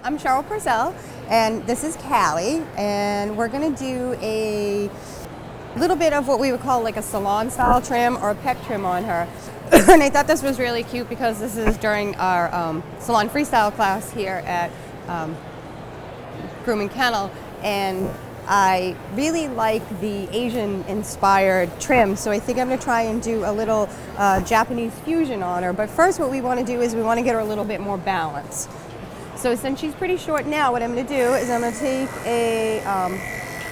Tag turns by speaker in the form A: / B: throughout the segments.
A: I'm Cheryl Purcell, and this is Callie, and we're going to do a little bit of what we would call like a salon style trim or a pet trim on her. And I thought this was really cute because this is during our salon freestyle class here at Groom and Kennel, and I really like the Asian inspired trim, so I think I'm going to try and do a little Japanese fusion on her. But first what we want to do is we want to get her a little bit more balance. So since she's pretty short now, what I'm going to do is I'm going to take a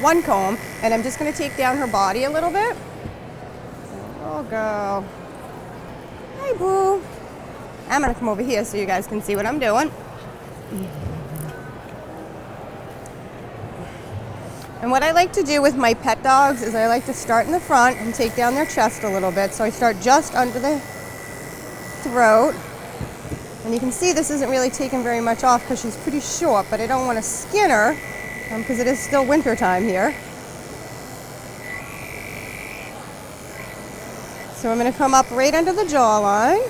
A: one comb and I'm just going to take down her body a little bit. Oh girl. Hi boo. I'm going to come over here so you guys can see what I'm doing. And what I like to do with my pet dogs is I like to start in the front and take down their chest a little bit. So I start just under the throat. And you can see this isn't really taking very much off because she's pretty short, but I don't want to skin her because it is still winter time here. So I'm going to come up right under the jawline.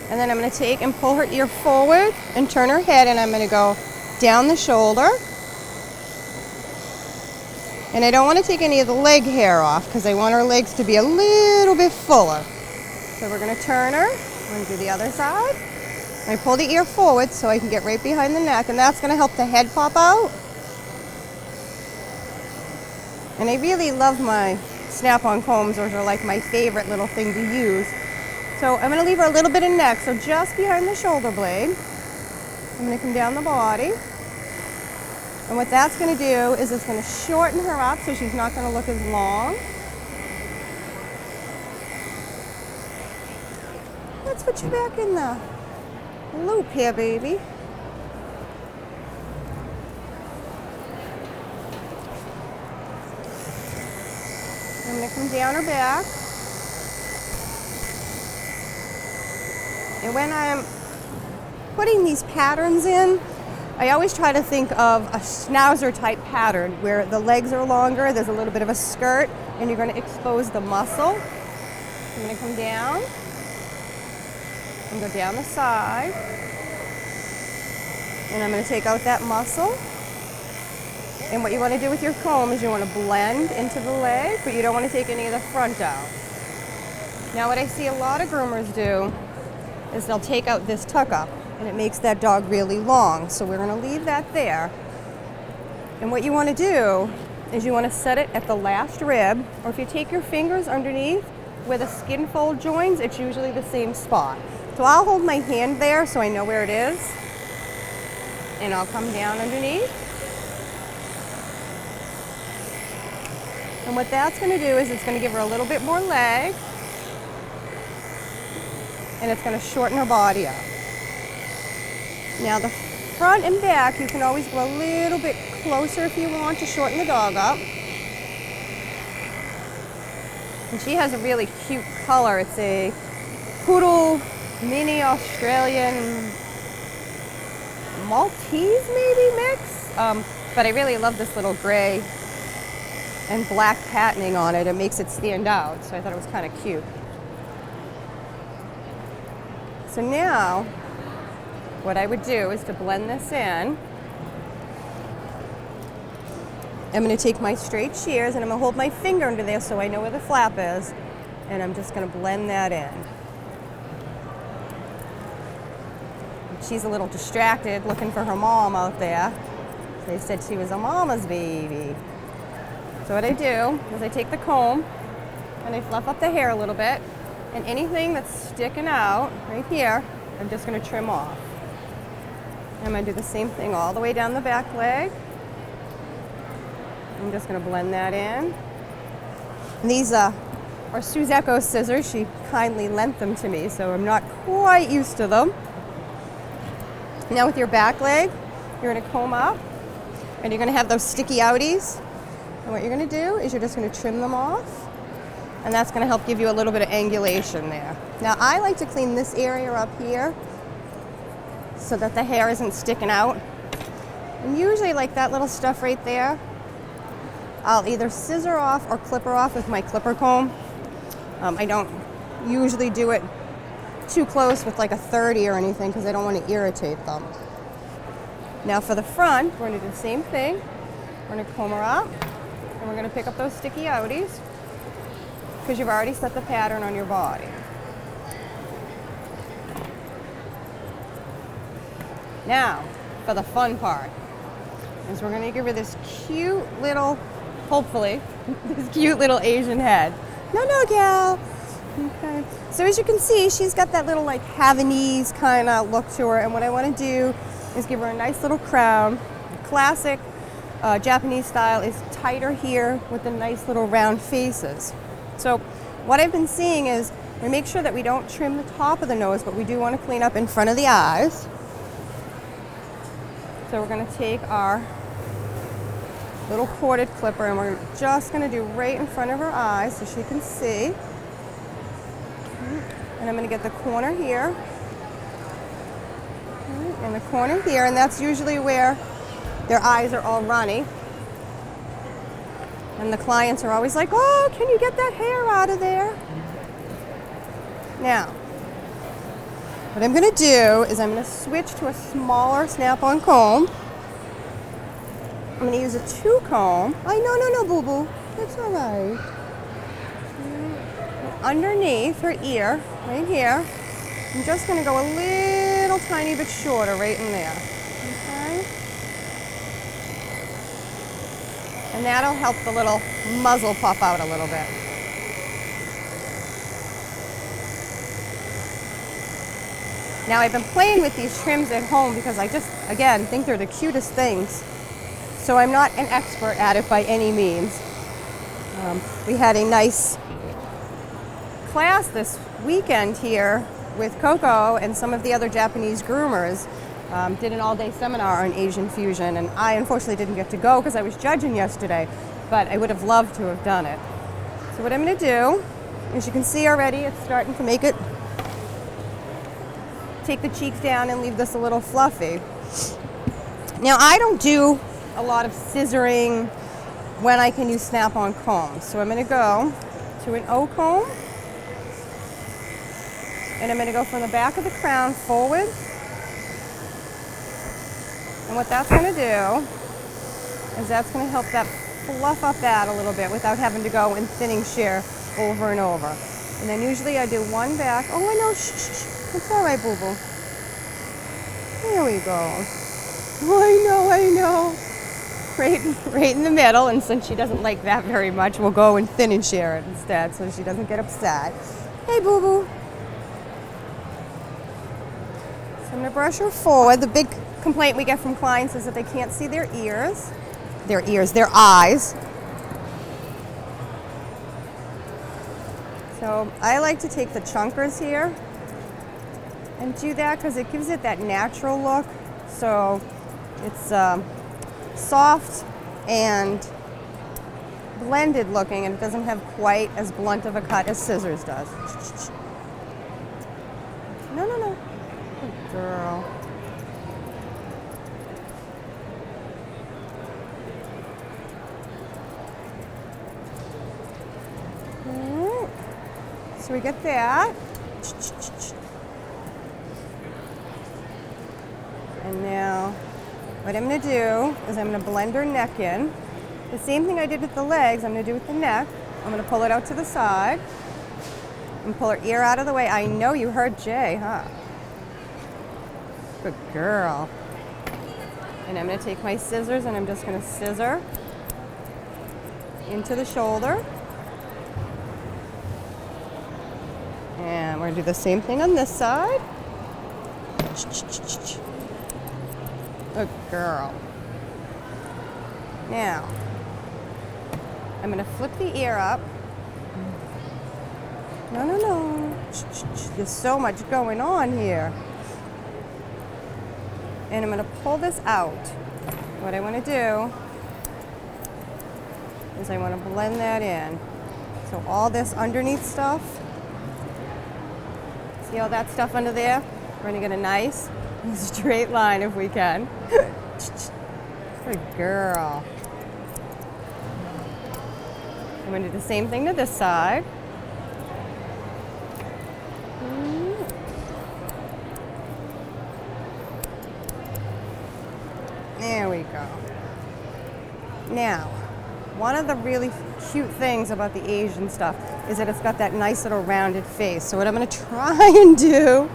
A: And then I'm going to take and pull her ear forward and turn her head, and I'm going to go down the shoulder. And I don't want to take any of the leg hair off because I want her legs to be a little bit fuller. So we're going to turn her. We're going to do the other side. I pull the ear forward so I can get right behind the neck, and that's going to help the head pop out. And I really love my snap-on combs. Those are like my favorite little thing to use. So I'm going to leave her a little bit of neck, so just behind the shoulder blade. I'm going to come down the body. And what that's going to do is it's going to shorten her up so she's not going to look as long. Let's put you back in the loop here, baby. I'm going to come down her back. And when I'm putting these patterns in, I always try to think of a schnauzer type pattern where the legs are longer, there's a little bit of a skirt, and you're going to expose the muscle. I'm going to come down and go down the side, and I'm going to take out that muscle. And what you want to do with your comb is you want to blend into the leg, but you don't want to take any of the front out. Now what I see a lot of groomers do is they'll take out this tuck up, and it makes that dog really long. So we're going to leave that there. And what you want to do is you want to set it at the last rib, or if you take your fingers underneath where the skin fold joins, it's usually the same spot. So I'll hold my hand there so I know where it is, and I'll come down underneath. And what that's going to do is it's going to give her a little bit more leg, and it's going to shorten her body up. Now the front and back, you can always go a little bit closer if you want to shorten the dog up. And she has a really cute color. It's a poodle mini Australian Maltese maybe mix. But I really love this little gray and black patterning on it. It makes it stand out, so I thought it was kind of cute. So now, what I would do is to blend this in. I'm going to take my straight shears and I'm going to hold my finger under there so I know where the flap is, and I'm just going to blend that in. She's a little distracted looking for her mom out there. They said she was a mama's baby. So what I do is I take the comb and I fluff up the hair a little bit, and anything that's sticking out right here, I'm just going to trim off. I'm going to do the same thing all the way down the back leg. I'm just going to blend that in. And these are Suze Echo scissors. She kindly lent them to me, so I'm not quite used to them. Now with your back leg, you're going to comb up, and you're going to have those sticky outies. And what you're going to do is you're just going to trim them off, and that's going to help give you a little bit of angulation there. Now I like to clean this area up here so that the hair isn't sticking out. And usually like that little stuff right there, I'll either scissor off or clipper off with my clipper comb. I don't usually do it get too close with like a 30 or anything because I don't want to irritate them. Now for the front, we're going to do the same thing. We're going to comb her up, and we're going to pick up those sticky outies because you've already set the pattern on your body. Now, for the fun part, is we're going to give her this cute little, hopefully, this cute little Asian head. No, gal. Okay. So as you can see, she's got that little like Havanese kind of look to her, and what I want to do is give her a nice little crown. Classic Japanese style is tighter here with the nice little round faces. So what I've been seeing is we make sure that we don't trim the top of the nose, but we do want to clean up in front of the eyes. So we're going to take our little corded clipper and we're just going to do right in front of her eyes so she can see. And I'm going to get the corner here and the corner here, and that's usually where their eyes are all runny. And the clients are always like, oh, can you get that hair out of there? Now, what I'm going to do is I'm going to switch to a smaller snap-on comb. I'm going to use a 2 comb. No, boo-boo. That's all right. Underneath her ear, right here, I'm just going to go a little tiny bit shorter right in there. Okay? And that'll help the little muzzle pop out a little bit. Now I've been playing with these trims at home because I just, again, think they're the cutest things. So I'm not an expert at it by any means. We had a nice class this weekend here with Coco and some of the other Japanese groomers. Did an all-day seminar on Asian fusion, and I unfortunately didn't get to go because I was judging yesterday, but I would have loved to have done it. So what I'm going to do, as you can see already, it's starting to make it, take the cheeks down and leave this a little fluffy. Now I don't do a lot of scissoring when I can use snap-on combs, so I'm going to go to an O comb, and I'm going to go from the back of the crown forward. And what that's going to do is that's going to help that fluff up that a little bit without having to go and thinning shear over and over. And then usually I do one back. Oh, I know. Shh. It's all right, boo-boo. There we go. I know. Right in the middle. And since she doesn't like that very much, we'll go and thin and shear it instead so she doesn't get upset. Hey, boo-boo. So I'm going to brush her forward. The big complaint we get from clients is that they can't see their ears. Their eyes. So I like to take the chunkers here and do that because it gives it that natural look. So it's soft and blended looking, and it doesn't have quite as blunt of a cut as scissors does. No. Good girl. So we get that. And now what I'm going to do is I'm going to blend her neck in. The same thing I did with the legs, I'm going to do with the neck. I'm going to pull it out to the side and pull her ear out of the way. I know you heard Jay, huh? Good girl. And I'm going to take my scissors and I'm just going to scissor into the shoulder. And we're going to do the same thing on this side. Good girl. Now, I'm going to flip the ear up. No. There's so much going on here. And I'm going to pull this out. What I want to do is I want to blend that in. So all this underneath stuff, see all that stuff under there? We're going to get a nice straight line if we can. Good girl. I'm going to do the same thing to this side. There we go. Now, one of the really cute things about the Asian stuff is that it's got that nice little rounded face. So what I'm going to try and do,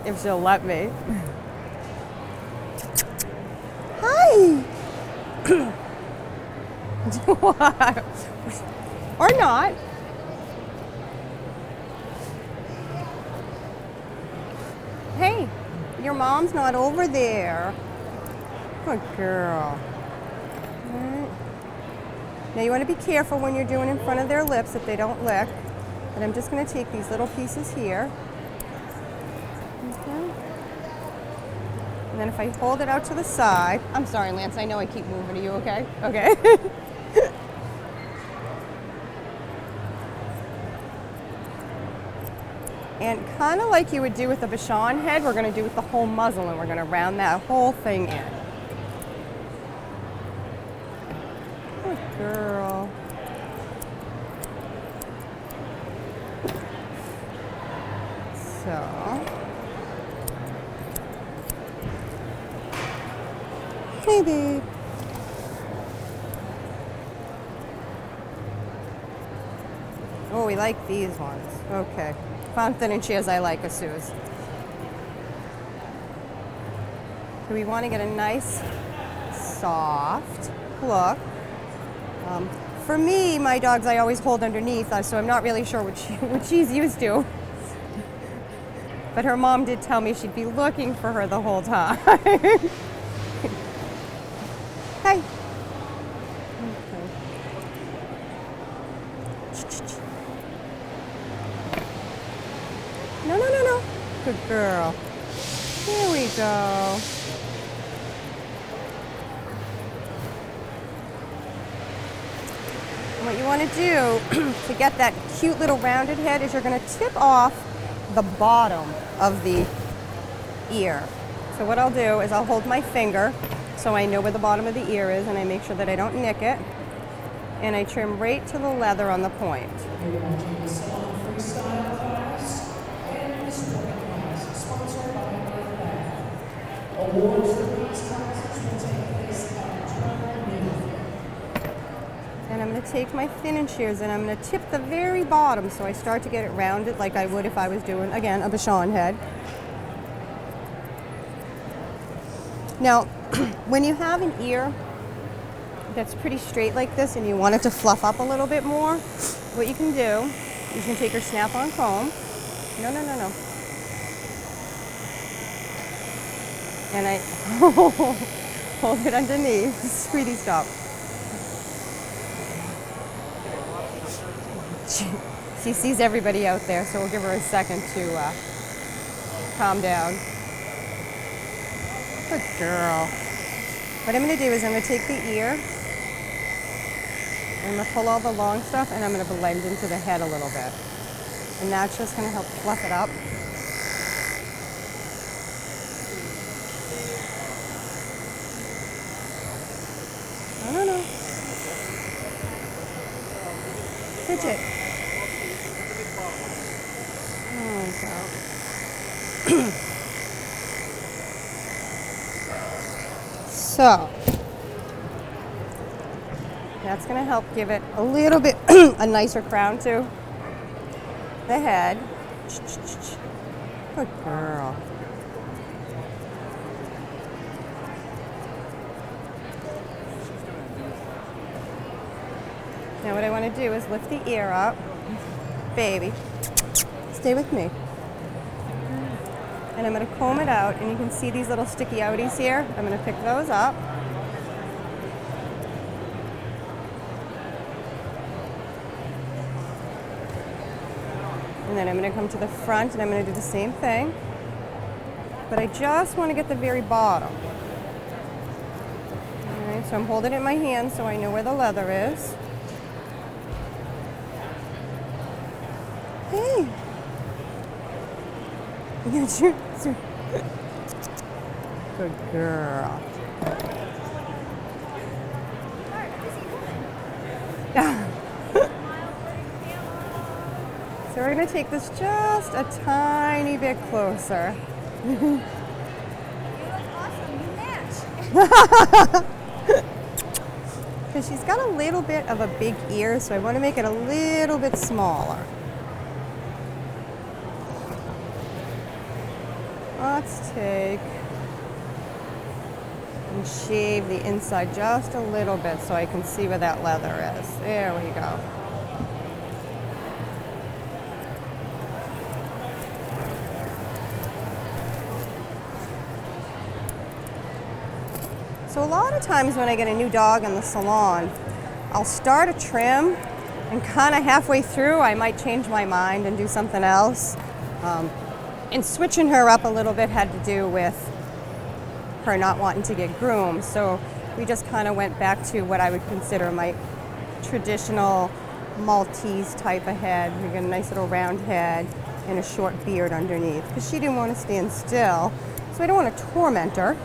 A: if she'll let me. Hi! What? Or not. Hey, your mom's not over there. Good girl. All right. Now you want to be careful when you're doing in front of their lips that they don't lick. And I'm just going to take these little pieces here. Okay. And then if I hold it out to the side, I'm sorry, Lance, I know I keep moving. Are you okay? Okay. And kind of like you would do with the Bichon head, we're going to do with the whole muzzle, and we're going to round that whole thing in. Good girl. So, hey babe. Oh, we like these ones. Okay. Found thin and shears I like, Suze. So we want to get a nice, soft look. For me, my dogs I always hold underneath, so I'm not really sure what she's used to. But her mom did tell me she'd be looking for her the whole time. Hey. Okay. No, no, no, no. Good girl. Here we go. And what you want to do to get that cute little rounded head is you're going to tip off the bottom of the ear. So what I'll do is I'll hold my finger so I know where the bottom of the ear is, and I make sure that I don't nick it. And I trim right to the leather on the point. And I'm going to take my thinning shears and I'm going to tip the very bottom so I start to get it rounded like I would if I was doing, again, a Bichon head. Now, when you have an ear that's pretty straight like this and you want it to fluff up a little bit more, what you can do, you can take your snap-on comb. No, no, no, no. And I hold it underneath. Sweetie, stop. She sees everybody out there, so we'll give her a second to calm down. Good girl. What I'm going to do is I'm going to take the ear, I'm going to pull all the long stuff, and I'm going to blend into the head a little bit. And that's just going to help fluff it up. No, no, no. Fidget. There we go. So, that's going to help give it a little bit a nicer crown to the head. Good girl. Now what I want to do is lift the ear up. Baby, stay with me. And I'm going to comb it out, and you can see these little sticky outies here. I'm going to pick those up. And then I'm going to come to the front and I'm going to do the same thing. But I just want to get the very bottom. All right, so I'm holding it in my hand so I know where the leather is. Hey. Good girl. Yeah. So we're going to take this just a tiny bit closer.
B: You look awesome. You match.
A: Because she's got a little bit of a big ear, so I want to make it a little bit smaller. Let's take and shave the inside just a little bit so I can see where that leather is. There we go. So a lot of times when I get a new dog in the salon, I'll start a trim and kind of halfway through I might change my mind and do something else. And switching her up a little bit had to do with her not wanting to get groomed. So we just kind of went back to what I would consider my traditional Maltese type of head. We got a nice little round head and a short beard underneath because she didn't want to stand still. So I don't want to torment her.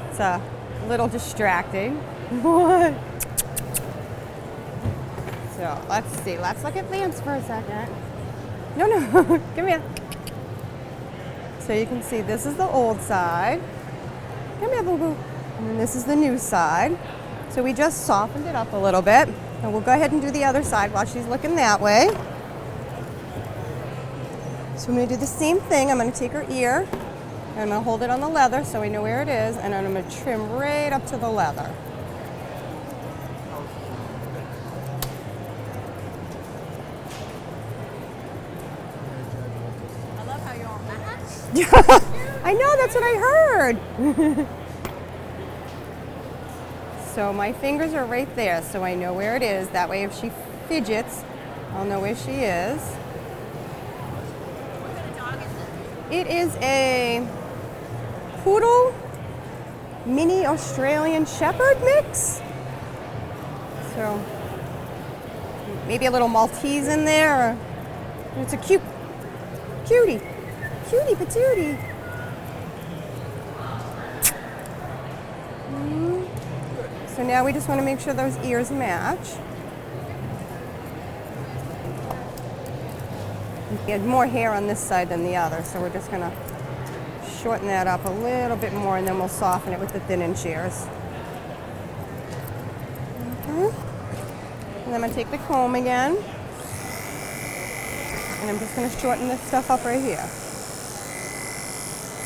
A: It's a little distracting. What? So let's see. Let's look at Vance for a second. No, come here. So you can see this is the old side. Come here, boo boo. And then this is the new side. So we just softened it up a little bit. And we'll go ahead and do the other side while she's looking that way. So I'm going to do the same thing. I'm going to take her ear. And I'm going to hold it on the leather so I know where it is, and then I'm going to trim right up to the leather.
B: I love how you're all
A: I know, that's what I heard. So my fingers are right there, so I know where it is. That way if she fidgets, I'll know where she is.
B: What kind of dog is
A: It is a Poodle Mini Australian Shepherd mix. So maybe a little Maltese in there. Or it's a cutie patootie. So now we just want to make sure those ears match. He had more hair on this side than the other, so we're just going to shorten that up a little bit more, and then we'll soften it with the thin inch shears. And then I'm going to take the comb again, and I'm just going to shorten this stuff up right here.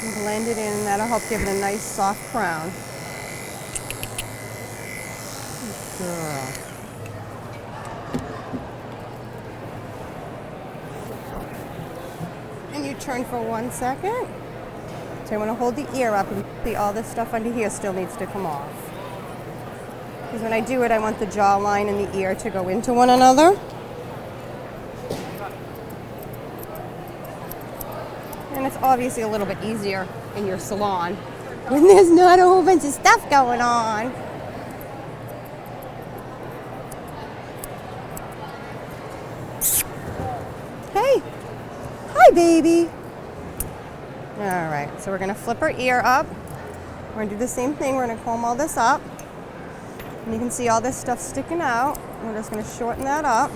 A: And blend it in, and that'll help give it a nice soft crown. Good girl. And you turn for 1 second. So I want to hold the ear up and see all this stuff under here still needs to come off. Because when I do it, I want the jawline and the ear to go into one another. And it's obviously a little bit easier in your salon when there's not a whole bunch of stuff going on. Hey, hi baby. All right, so we're gonna flip her ear up. We're gonna do the same thing. We're gonna comb all this up. And you can see all this stuff sticking out. We're just gonna shorten that up.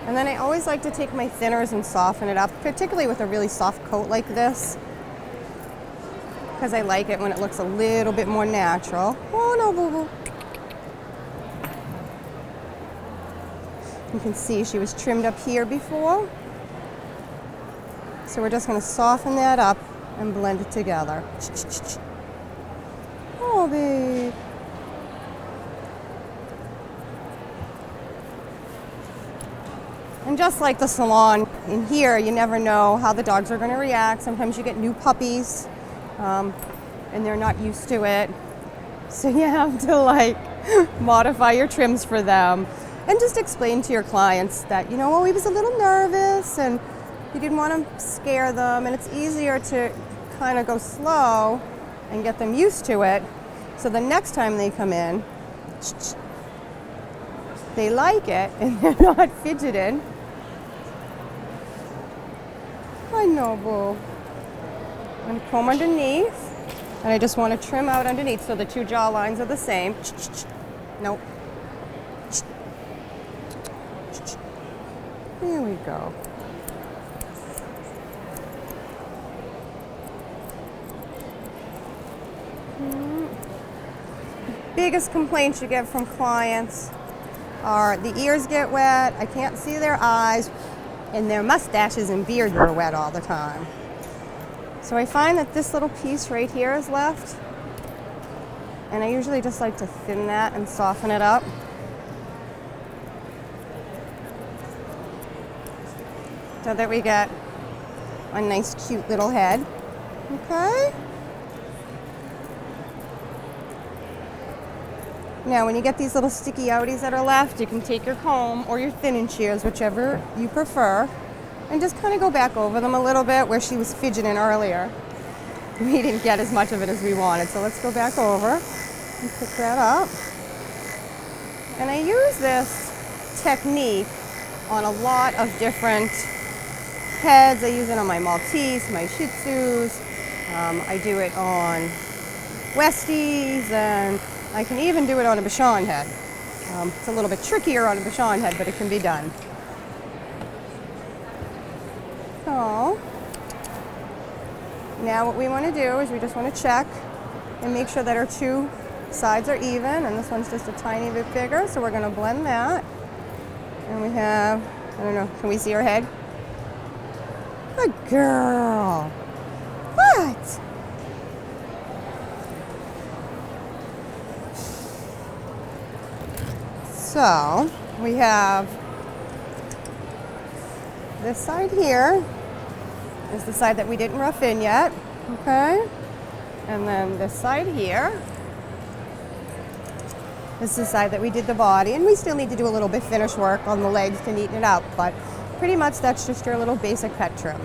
A: And then I always like to take my thinners and soften it up, particularly with a really soft coat like this, because I like it when it looks a little bit more natural. Oh no, boo-boo. You can see she was trimmed up here before. So we're just going to soften that up and blend it together. Oh, babe. And just like the salon, in here you never know how the dogs are going to react. Sometimes you get new puppies and they're not used to it. So you have to like modify your trims for them. And just explain to your clients that, you know, oh, he was a little nervous and you didn't want to scare them, and it's easier to kind of go slow and get them used to it. So the next time they come in, they like it and they're not fidgeting. I know, boo. I'm going to comb underneath, and I just want to trim out underneath so the two jaw lines are the same. Nope. There we go. biggest complaints you get from clients are the ears get wet, I can't see their eyes, and their mustaches and beards are wet all the time. So I find that this little piece right here is left, and I usually just like to thin that and soften it up. So that we get a nice cute little head. Okay? Now when you get these little sticky outies that are left, you can take your comb or your thinning shears, whichever you prefer, and just kind of go back over them a little bit where she was fidgeting earlier. We didn't get as much of it as we wanted, so let's go back over and pick that up. And I use this technique on a lot of different heads. I use it on my Maltese, my Shih Tzus. I do it on Westies, and I can even do it on a Bichon head. It's a little bit trickier on a Bichon head, but it can be done. So now what we want to do is we just want to check and make sure that our two sides are even, and this one's just a tiny bit bigger, so we're going to blend that. And we have, I don't know, can we see her head? Good girl. What? So we have this side here is the side that we didn't rough in yet, okay? And then this side here is the side that we did the body, and we still need to do a little bit finish work on the legs to neaten it up, but pretty much that's just your little basic pet trim.